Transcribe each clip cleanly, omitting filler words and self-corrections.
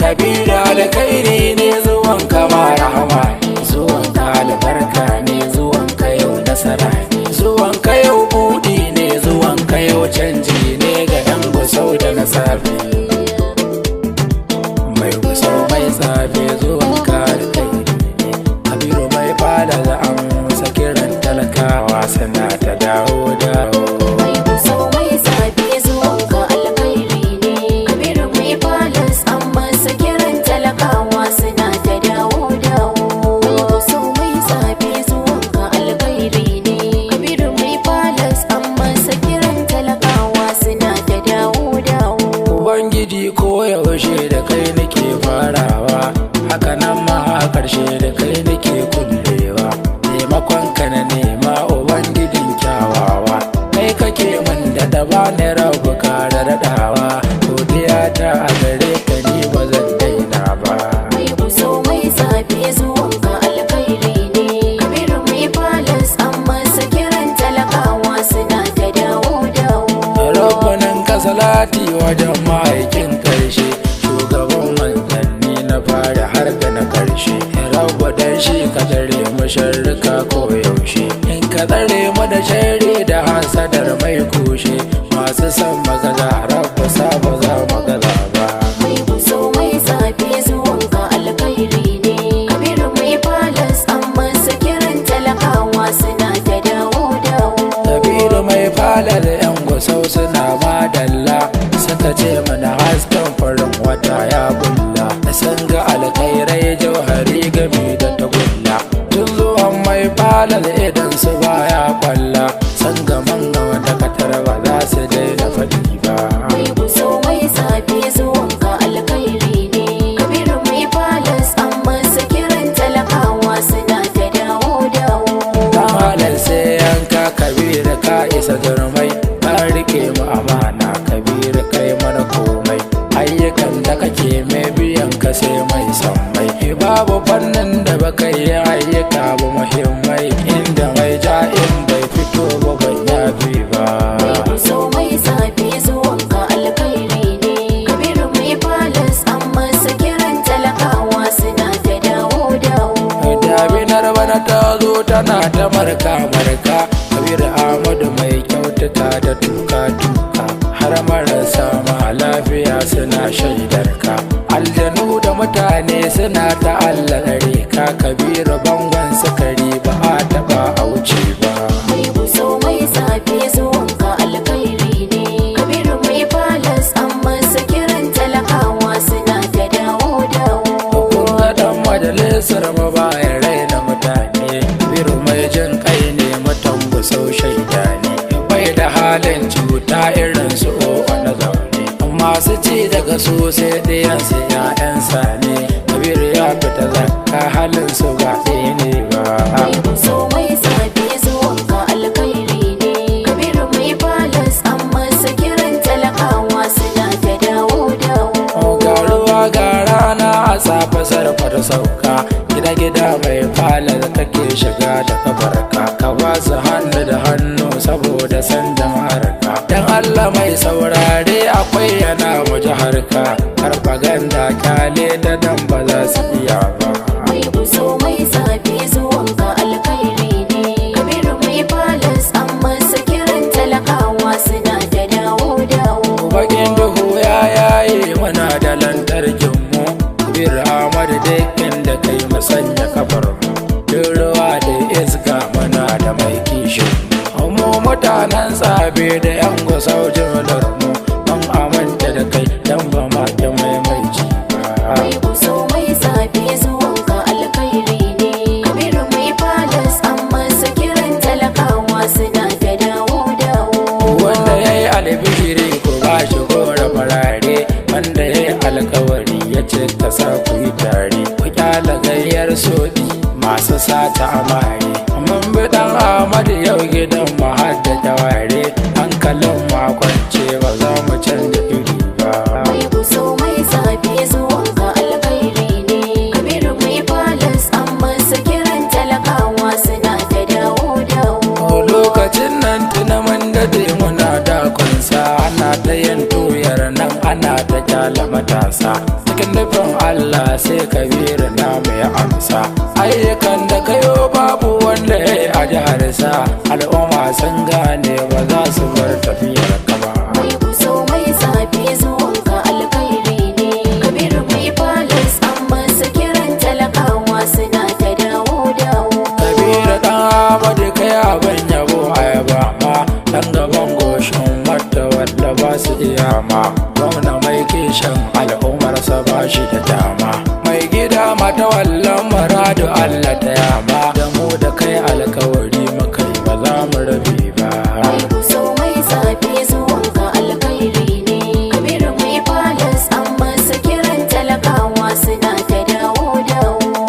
Kabiru alkhairi ne zuwan ka ma rahama ne, zuwan ka albarka ne, zuwan ka yau nasara ne, zuwan ka yau buɗi ne, zuwan ka yau canji ne ga yan gusau da na safe. Mai gusau mai safe zuwan ka alkhairi ne, Kabiru mai fada da amsa kiran talakawa suna ta dawo dawo. Koyaushe da kai nake farawa, haka nan ma a ƙarshe da kai nake kullewa. Taimakon ka na nema ubangijin kyawawa, kai kake man da daba ne rabu ka da daɗawa. Godiya ta a gare ka ni ba zan daina ba. Mai gusau mai zafi zuwan ka alkhairi ne, Kabiru mai falas amma sa kiran talakawa suna ta dawo dawo. Rabbanin ka salati wajen ma'aikin karshe, shugaban manzanni na fara har da na karshe. Rabba dan shi ka tsare mu sharrika ko yaushe, in ka tsare mu da shari da hasadar mai kushe. Masu son magaza rabba sa ba za magaza ba. Mai gusau mai zafi zuwan ka alkhairi ne, Kabiru mai falas amma sa kiran talakawa suna ta dawo dawo. Kabiru mai fala da yan gusau suna madalla, suka ce mana hasken farin wata ya bulla. Sun ga alkhairai jauhari gami da tagulla, tun zuwan mai fala da idan su baya kwalla. Sun ga manga wanda katar ba za su daina faɗi ba. Mai gusau mai zafi zuwan ka alkhairi ne, Kabiru mai falas amma sa kiran talakawa suna ta dawo dawo. Dan halar sai yanka Kabiru ka isa durmai, ka rike mu amana Kabiru kai mana komai. Ayyukan da kake mai biyan ka sai mai sammai, babu fannin da baka yi ayyuka ba muhimmai. Inda mai ja'in bai fito ba ban yafi ba. Mai gusau mai zafi zuwan ka alkhairi ne, Kabiru mai falas amma sa kiran talakawa suna ta dawo dawo. Dabinar bana ta zo tana ta marka marka, Kabiru Ahmadu mai kyautata da tuka tuka. Har marasa ma lafiya suna shaidar ka, aljanu da mutane suna ta Allah gare ka. Kabiru bangon sukari ba a taba a wuce ba. Mai gusau mai zafi zuwan ka alkhairi ne, Kabiru mai falas amma sa kiran talakawa suna ta dawo dawo. Kuma dan majalisar mu bayan raina mutane, Kabiru mai jin kai ne mutan gusau shaida ne. Bai da halin cuta irin su o na zaune, masu ci daga su sai ɗayan su ‘ya'yansa ne. Kabiru ya fita zakka halin su ba ɗaya ne ba. Mai gusau mai zafi zuwan ka alkhairi ne, Kabiru mai falas amma sa kiran talakawa suna ta dawo dawo. Ga ruwa ga rana a safa sarfa da sauka, gida gida mai falar kake shiga da kabarka. Ka ba su hannu da hannu saboda san jama'arka. Dan Allah mai saurare akwai yana mu jiharka, farfaganda kyale da dan ba za su iya ba. Mai gusau mai zafi zuwan ka alkhairi ne, Kabiru mai falas amma sa kiran talakawa suna ta dawo dawo. Bakin duhu ya yaye muna da lantarkin mu, Kabiru Ahmadu dai inda kai mu sanya kafar mu. Duk ruwa da iska muna da mai kishin mu, mutanen tsabe da yan gusau jimlar mu. Mun amanta da kai dan ba ma ta maimaici ba. Mai gusau mai zafi zuwan ka alkhairi ne, Kabiru mai falas amma sa kiran talakawa suna ta dawo dawo. Wanda ya yi albishiri ko ba shi gora farare, wanda ya yi alkawari ya ce ta sa ku yi tare. Ku kyala gayyar soɗi masu sata amare, mun bi dan Ahmadu yau gidan mu har da taware. Hankalin makwance ba za mu canza iri ba. Mai gusau mai zafi zuwan ka alkhairi ne, Kabiru mai falas amma sa kiran talakawa suna ta dawo dawo. Lokacin nan tuna mun dade muna dakonsa, ana ta yin tuyar nan ana ta da matasa cikin nufin Allah sai kabiru namu ya amsa ayyukan da kayo babu wanda ya yi a jiharsa al'umma sun gane ba za su bar tafiyar ka ba mai kuso mai zafi zuwan ka alkhairi ne kabiru mai balas amma su kiran talakawa suna ta dawo kabiru dan abadi kai abin yabo ayaba ma dan gaban goshin wadda wadda ba su iya ma gwamna mai kishin al'ummarsa ba shi da dama mai gida mata wallan maradu Allah ta yama da mu da kai alkawari makai ba za mu rabi ba mai kuso mai zafi zuwan ka alkhairi ne kabiru mai balas amma su kiran talakawa suna ta dawo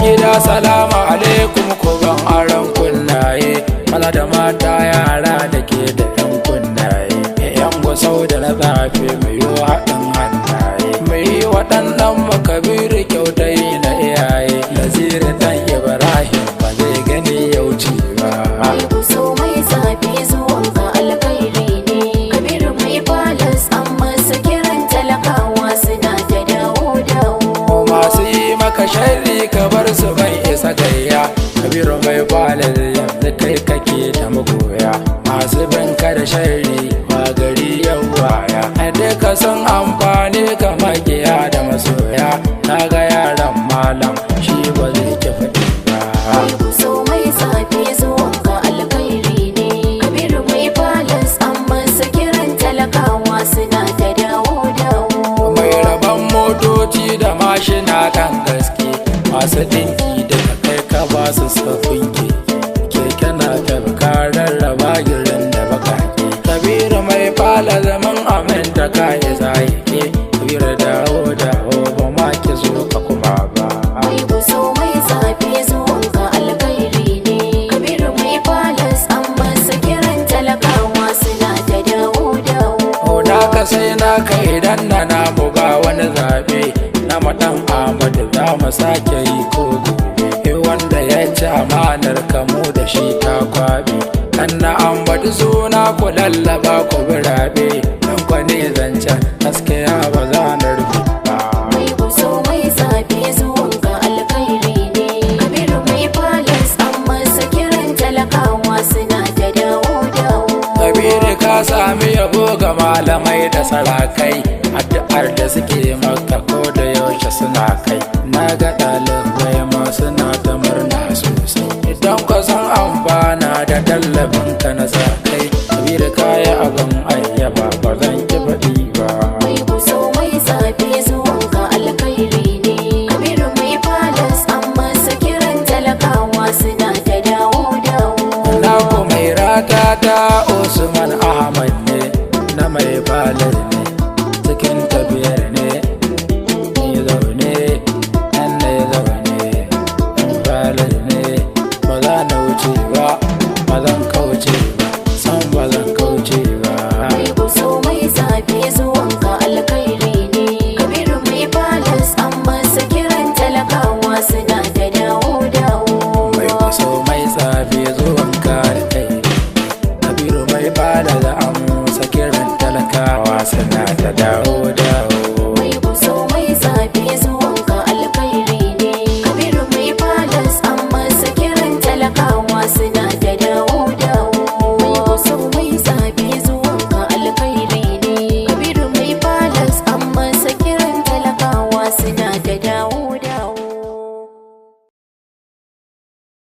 gida salamu alaikum ko ban aron kunnaye maza da mata yara da ke da yan kunnaye yan gusau da na zafi mai yi haɗin hannaye mai yi waɗannan makabiru kyautai na iyaye naziri dan ibrahim ba zai gani yauci ba mai kuso mai zafi zuwan ka alkhairi ne kabiru mai balas amma su kiran talakawa suna ta dawo masu yi maka sharri ka bar su bai isa gayya kabiru mai balar yanzu kai kake da magoya masu binka da sharri ba gari yawaya duka sun amfani ka makiya da masoya na ga yaran malam shi ba zai ki faɗi ba mai kuso mai zafi zuwan ka alkhairi ne kabiru mai balas amma su kiran talakawa suna ta dawo mai rabon motoci da mashina kan gaske masu dinki da kai ka ba su safin keke na tafka rarraba girin da bakake kabiru mai fala zaman aminta ka yi zahike kabiru dawo ba ma ki zo ka kuma ba mai kuso mai zafi zuwan ka alkhairi ne kabiru mai balas amma su kiran talakawa suna ta dawo na ka sai na ka idan na buga wani zaɓe na maɗan Ahmadu za mu sake yi ko gobe wanda ya ci amanar kamu da shi ta kwaɓe kan na ambata suna ku lallaba ku birabe dan kwane zancen gaskiya ba za na rufe ba mai kuso mai zafi zuwan ka alkhairi ne kabiru mai balas amma su kiran talakawa suna ta dawo kabiru ka sami yabo ga malamai da sarakai addu'ar da suke maka ko da yaushe suna kai na ga ɗalibai ma suna ta murna sosai idan ka san amfana da tallafin ka na sa kai kabiru kaya abin ayyaba ba zan ki faɗi ba mai kuso mai zafi zuwan ka alkhairi ne kabiru mai balas amma su kiran talakawa suna ta dawo na ku mai rata ta Usman Ahmad ne na mai balar ne cikin tafiyar ne